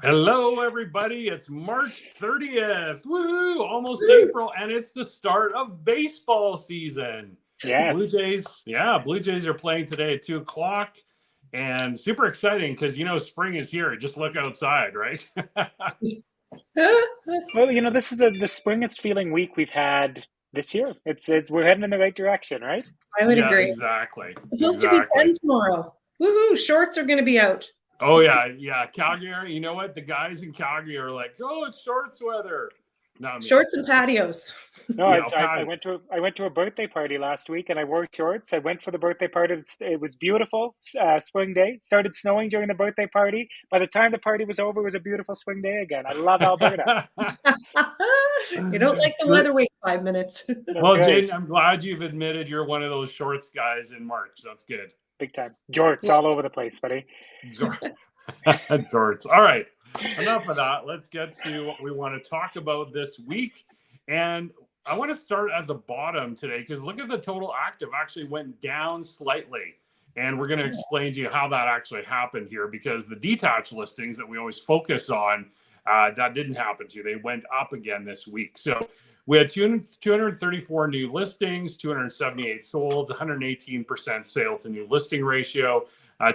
Hello, everybody. It's March 30th. Woohoo! Almost April, and it's the start of baseball season. Blue Yes. Jays are playing today at 2 o'clock, and super exciting because, spring is here. Just look outside, right? Well, this is the springest feeling week we've had this year. It's we're heading in the right direction, right? I would Yeah, agree. exactly. It's supposed to be 10 tomorrow. Woohoo! Shorts are going to be out. Oh, yeah. Calgary, you know what? The guys in Calgary are like, oh, it's shorts weather. Not me. Shorts and patios. No, I went to a birthday party last week and I wore shorts. I went for the birthday party. It was beautiful, spring day. Started snowing during the birthday party. By the time the party was over, it was a beautiful spring day again. I love Alberta. You don't like the weather, wait 5 minutes. Well, right. Jaden, I'm glad you've admitted you're one of those shorts guys in March. That's good. Big time. Jorts all over the place, buddy. Jorts. All right. Enough of that. Let's get to what we want to talk about this week. And I want to start at the bottom today because look at the total active actually went down slightly. And we're going to explain to you how that actually happened here because the detached listings that we always focus on, that didn't happen to. They went up again this week. So we had 234 new listings, 278 sold, 118% sale to new listing ratio,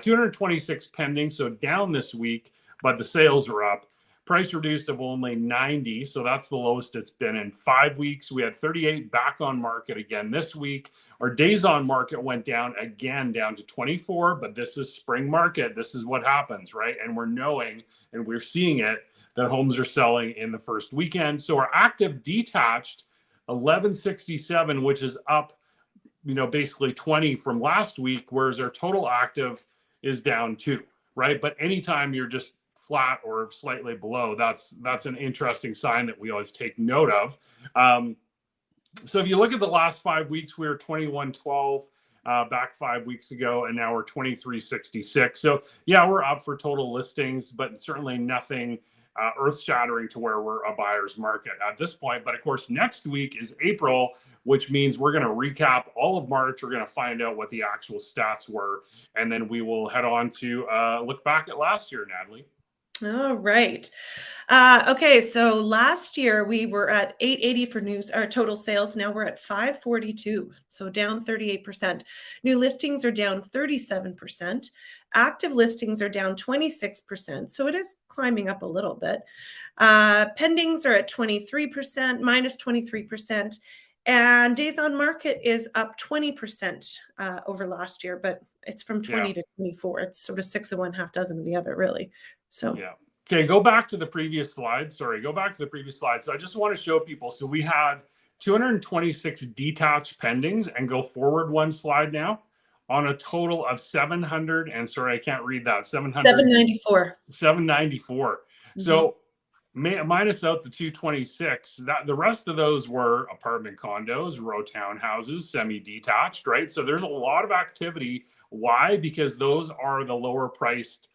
226 pending, so down this week, but the sales are up. Price reduced of only 90, so that's the lowest it's been in 5 weeks. We had 38 back on market again this week. Our days on market went down again, down to 24, but this is spring market. This is what happens, right? And we're knowing, and we're seeing it, that homes are selling in the first weekend. So our active detached, 1167, which is up, basically 20 from last week, whereas our total active is down 2, right? But anytime you're just flat or slightly below, that's an interesting sign that we always take note of. So if you look at the last 5 weeks, we were 2112 back 5 weeks ago, and now we're 2366. So yeah, we're up for total listings, but certainly nothing earth-shattering to where we're a buyer's market at this point. But of course, next week is April, which means we're going to recap all of March. We're going to find out what the actual stats were, and then we will head on to look back at last year, Natalie. All right. Okay, so last year we were at 880 for our total sales. Now we're at 542, so down 38%. New listings are down 37%. Active listings are down 26%, so it is climbing up a little bit. Pendings are at 23%, minus 23%. And days on market is up 20% over last year, but it's from 20 to 24. It's sort of 6 of one, half dozen of the other, really. So yeah. Okay, go back to the previous slide. Sorry, go back to the previous slide. So I just want to show people. So we had 226 detached pendings, and go forward one slide now, on a total of 700. And sorry, I can't read that. 794. 794. Mm-hmm. So minus out the 226, the rest of those were apartment condos, row townhouses, semi-detached, right? So there's a lot of activity. Why? Because those are the lower priced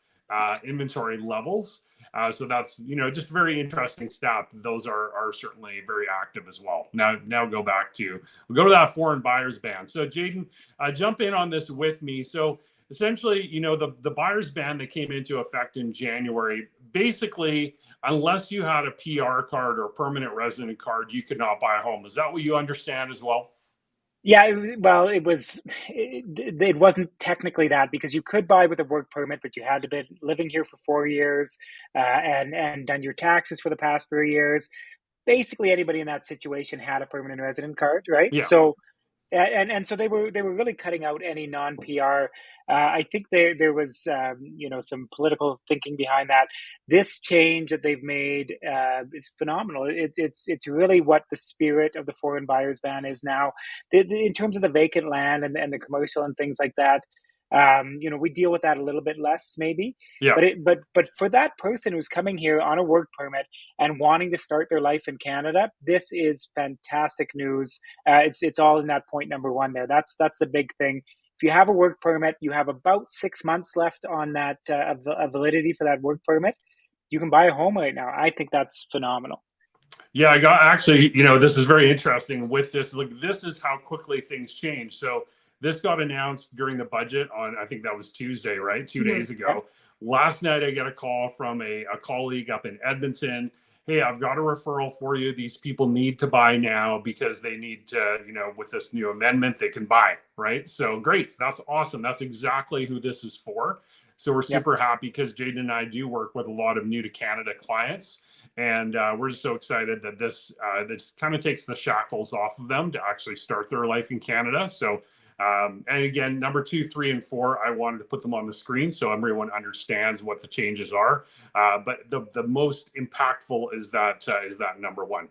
inventory levels. So that's, just a very interesting stat. Those are certainly very active as well. Now we'll go to that foreign buyers ban. So Jaden, jump in on this with me. So essentially, the buyers ban that came into effect in January, basically, unless you had a PR card or a permanent resident card, you could not buy a home. Is that what you understand as well? Yeah, well, it wasn't technically that, because you could buy with a work permit, but you had to be living here for 4 years and done your taxes for the past 3 years. Basically, anybody in that situation had a permanent resident card, right? Yeah. So, and so they were really cutting out any non-PR. I think there was some political thinking behind that. This change that they've made is phenomenal. It's really what the spirit of the foreign buyers ban is now. In terms of the vacant land and the commercial and things like that, we deal with that a little bit less, maybe. Yeah. But for that person who's coming here on a work permit and wanting to start their life in Canada, this is fantastic news. It's all in that point number one there. That's the big thing. If you have a work permit, you have about 6 months left on that validity for that work permit. You can buy a home right now. I think that's phenomenal. Yeah, I got actually, this is very interesting with this. Like, this is how quickly things change. So this got announced during the budget on, I think that was Tuesday, right? 2 days ago. Last night, I got a call from a colleague up in Edmonton. Hey, I've got a referral for you. These people need to buy now because they need to, with this new amendment, they can buy, right? So great. That's awesome. That's exactly who this is for. So we're super happy because Jaden and I do work with a lot of new to Canada clients. And we're just so excited that this kind of takes the shackles off of them to actually start their life in Canada. So, and again, number 2, 3, and 4, I wanted to put them on the screen so everyone understands what the changes are. But the most impactful is that number 1.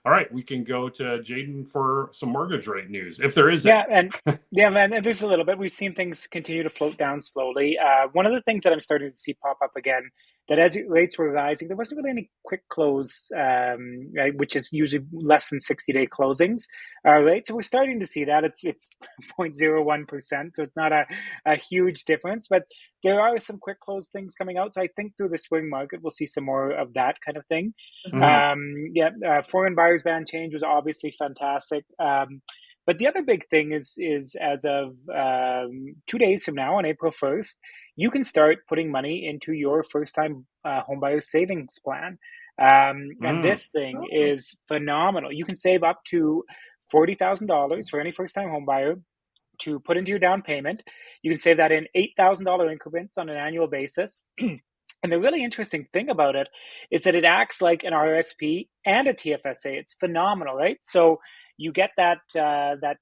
All right, we can go to Jaden for some mortgage rate news, if there is. And there's a little bit. We've seen things continue to float down slowly. One of the things that I'm starting to see pop up again, that as rates were rising, there wasn't really any quick close, right, which is usually less than 60-day closings, right? So we're starting to see that. It's 0.01%, so it's not a huge difference, but there are some quick close things coming out. So I think through the spring market, we'll see some more of that kind of thing. Foreign buyers ban change was obviously fantastic. But the other big thing is as of 2 days from now, on April 1st, you can start putting money into your first-time homebuyer savings plan. And this thing is phenomenal. You can save up to $40,000 for any first-time homebuyer to put into your down payment. You can save that in $8,000 increments on an annual basis. And the really interesting thing about it is that it acts like an RSP and a TFSA. It's phenomenal, right? So you get that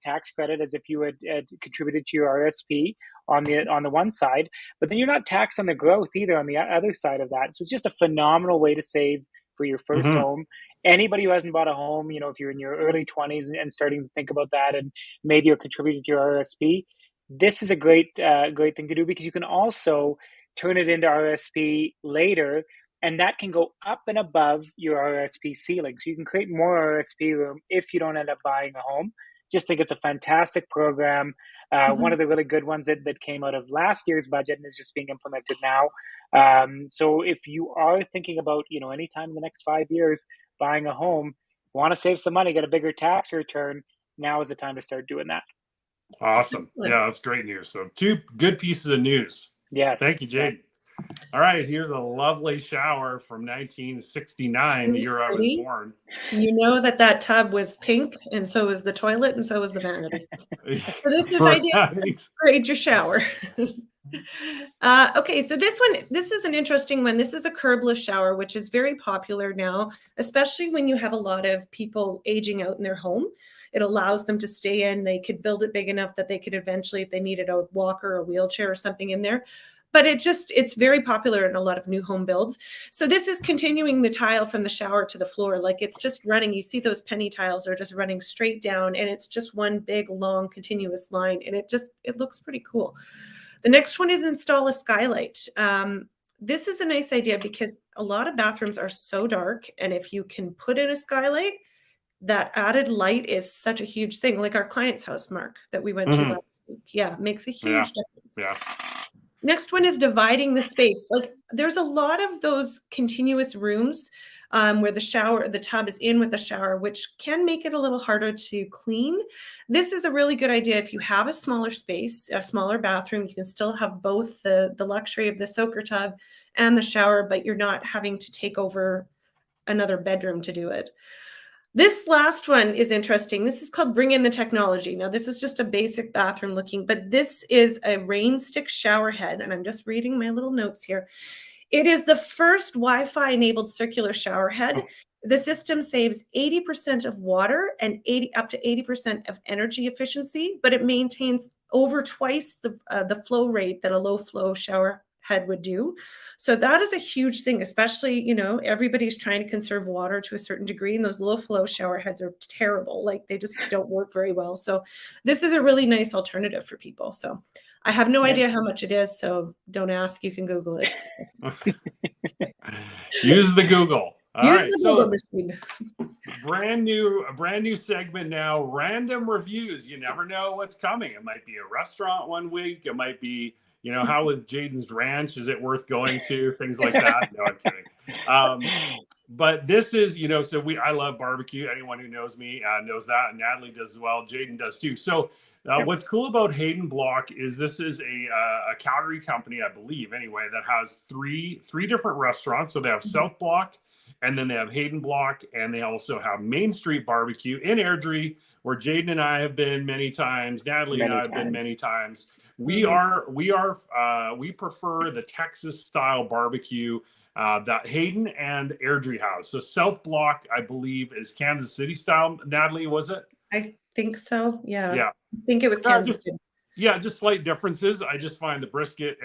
tax credit as if you had contributed to your RSP on the one side, but then you're not taxed on the growth either on the other side of that. So it's just a phenomenal way to save for your first home. Anybody who hasn't bought a home, if you're in your early 20s and starting to think about that, and maybe you're contributing to your RSP, this is a great thing to do, because you can also turn it into RSP later, and that can go up and above your RSP ceiling. So you can create more RSP room if you don't end up buying a home. Just think it's a fantastic program. One of the really good ones that came out of last year's budget and is just being implemented now. So if you are thinking about, anytime in the next 5 years buying a home, want to save some money, get a bigger tax return, now is the time to start doing that. Awesome. Yeah, that's great news. So 2 good pieces of news. Yes. Thank you, Jade. All right, here's a lovely shower from 1969, the year I was born. You know that tub was pink, and so was the toilet, and so was the vanity. So this is ideal to upgrade your shower. Okay, so this is an interesting one. This is a curbless shower, which is very popular now, especially when you have a lot of people aging out in their home. It allows them to stay in. They could build it big enough that they could eventually, if they needed a walker, a wheelchair, or something in there. But it's very popular in a lot of new home builds. So this is continuing the tile from the shower to the floor. Like, it's just running. You see those penny tiles are just running straight down, and it's just one big, long, continuous line. And it looks pretty cool. The next one is install a skylight. This is a nice idea because a lot of bathrooms are so dark. And if you can put in a skylight, that added light is such a huge thing. Like our client's house, Mark, that we went to last week. Yeah, makes a huge difference. Yeah. Next one is dividing the space. Like, there's a lot of those continuous rooms where the tub is in with the shower, which can make it a little harder to clean. This is a really good idea. If you have a smaller space, a smaller bathroom, you can still have both the luxury of the soaker tub and the shower, but you're not having to take over another bedroom to do it. This last one is interesting. This is called Bring in the Technology. Now, this is just a basic bathroom looking, but this is a rain stick shower head. And I'm just reading my little notes here. It is the first Wi-Fi enabled circular shower head. The system saves 80% of water and up to 80% of energy efficiency, but it maintains over twice the flow rate that a low flow shower head would do. So that is a huge thing, especially, everybody's trying to conserve water to a certain degree, and those low flow shower heads are terrible. Like, they just don't work very well. So this is a really nice alternative for people. So I have no idea how much it is, so don't ask. You can Google it. Use the Google. Use the Google machine. Brand new segment now. Random reviews. You never know what's coming. It might be a restaurant one week. It might be, how was Jaden's Ranch? Is it worth going to? Things like that. No, I'm kidding. But this is, so I love barbecue. Anyone who knows me knows that, and Natalie does as well. Jaden does too. So what's cool about Hayden Block is this is a Calgary company, I believe, anyway, that has three different restaurants. So they have South Block, and then they have Hayden Block, and they also have Main Street Barbecue in Airdrie, where Jaden and I have been many times. Natalie and I have been many times. We prefer the Texas style barbecue that Hayden and Airdrie House. So South Block, I believe, is Kansas City style. Natalie, was it? I think so. Yeah. Yeah. I think it was Kansas City. Yeah, just slight differences. I just find the brisket,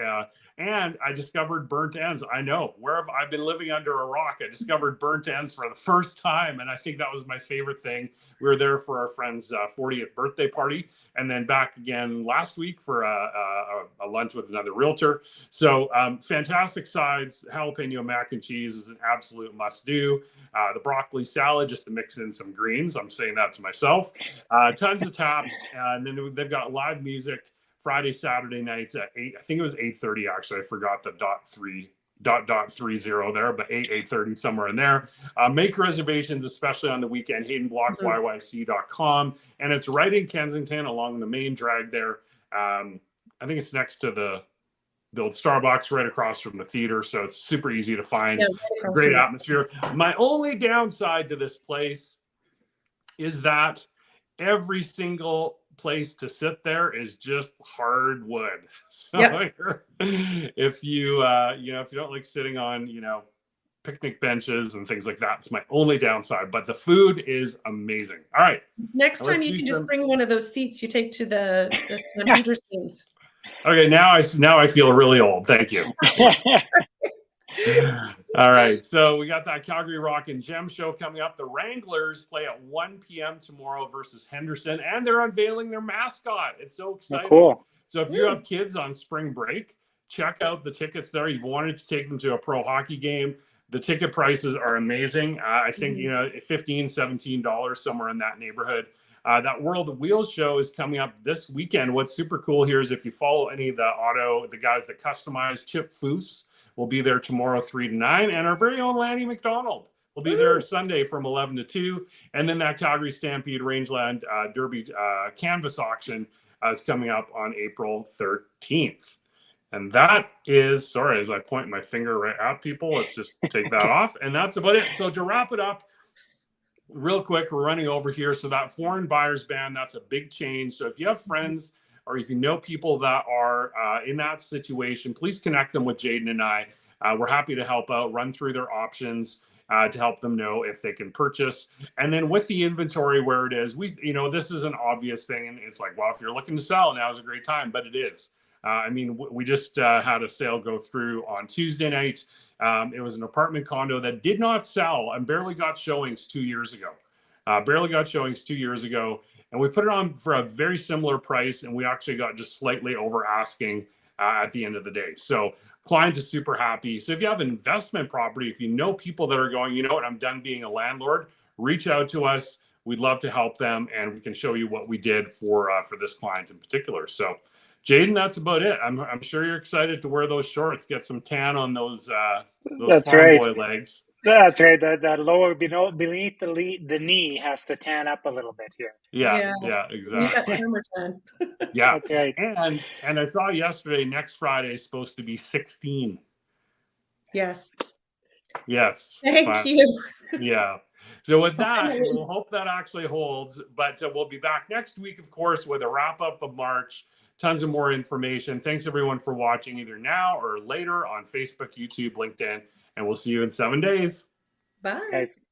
and I discovered burnt ends. I know, wherever I've been living under a rock, I discovered burnt ends for the first time, and I think that was my favorite thing. We were there for our friend's 40th birthday party, and then back again last week for a lunch with another realtor. So fantastic sides. Jalapeno mac and cheese is an absolute must-do. The broccoli salad, just to mix in some greens. I'm saying that to myself. Tons of taps, and then they've got live music Friday, Saturday nights at 8. I think it was 8:30 actually. I forgot the .30 there, but 8:30 somewhere in there. Make reservations, especially on the weekend. HaydenBlockYYC.com, and it's right in Kensington along the main drag there. I think it's next to the old Starbucks right across from the theater, so it's super easy to find. Yeah, right, great atmosphere. My only downside to this place is that every single place to sit there is just hardwood. So if you if you don't like sitting on picnic benches and things like that, it's my only downside. But the food is amazing. All right, next time you can just bring one of those seats you take to the Stampeders games. Okay, now I feel really old. Thank you. All right, so we got that Calgary Rock and Gem show coming up. The Wranglers play at 1 p.m. tomorrow versus Henderson, and they're unveiling their mascot. It's so exciting. Cool. So if you have kids on spring break, check out the tickets there. You've wanted to take them to a pro hockey game. The ticket prices are amazing. I think, $15, $17, somewhere in that neighborhood. That World of Wheels show is coming up this weekend. What's super cool here is if you follow any of the guys that customize, Chip Foose will be there tomorrow 3 to 9, and our very own Lanny McDonald will be there Sunday from 11 to 2. And then that Calgary Stampede Rangeland Derby canvas auction is coming up on April 13th. And that is, sorry, as I point my finger right at people, let's just take that off. And that's about it. So to wrap it up, real quick, we're running over here. So that foreign buyers ban, that's a big change. So if you have friends or if you know people that are in that situation, please connect them with Jaden and I. We're happy to help out, run through their options to help them know if they can purchase. And then with the inventory where it is, this is an obvious thing. And it's like, well, if you're looking to sell, now is a great time, but it is. We just had a sale go through on Tuesday night. It was an apartment condo that did not sell and barely got showings 2 years ago. And we put it on for a very similar price, and we actually got just slightly over asking at the end of the day. So client is super happy. So if you have an investment property, if you know people that are going, you know what, I'm done being a landlord, reach out to us. We'd love to help them, and we can show you what we did for this client in particular. So Jaden, that's about it. I'm sure you're excited to wear those shorts, get some tan on those farm boy legs. That's right. The lower beneath the knee has to tan up a little bit here. Yeah, exactly. Yeah, that's right. And I saw yesterday, next Friday is supposed to be 16. Yes. Thank you. Yeah. So with that, we'll hope that actually holds. But we'll be back next week, of course, with a wrap up of March. Tons of more information. Thanks everyone for watching either now or later on Facebook, YouTube, LinkedIn, and we'll see you in 7 days. Bye. Guys.